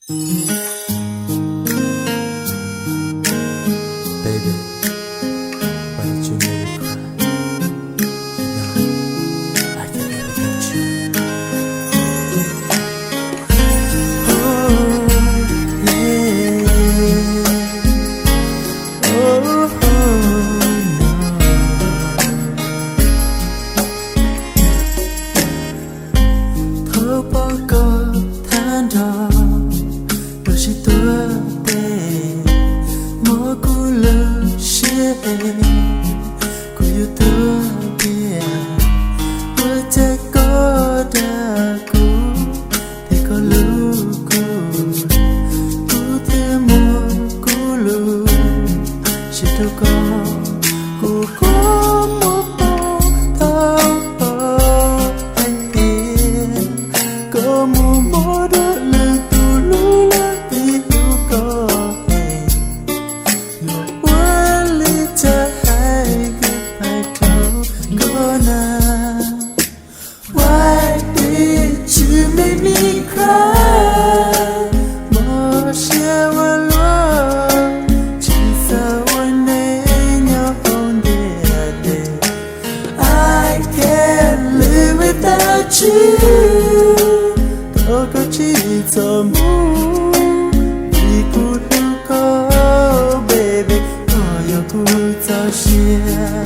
Baby, why did you make me cry? You know, I can never get you. Oh, yeah. Oh, no. Thơ bao có than đỏ, đôi chỉ tua tê. Mỗi cú lơ xe cú yêu tua bia bữa chắc có đã cú thì có lưu cú thêm một cú lưu chỉ đâu có một bông thao anh kia có một đôi lời tu lú lá yêu có Why did you make me cry? More share love, chỉ sao anh nên nhau hôn day. I can't live without you. Đâu có chỉ cho muốn vì cô đâu có baby, có yêu cô cho share.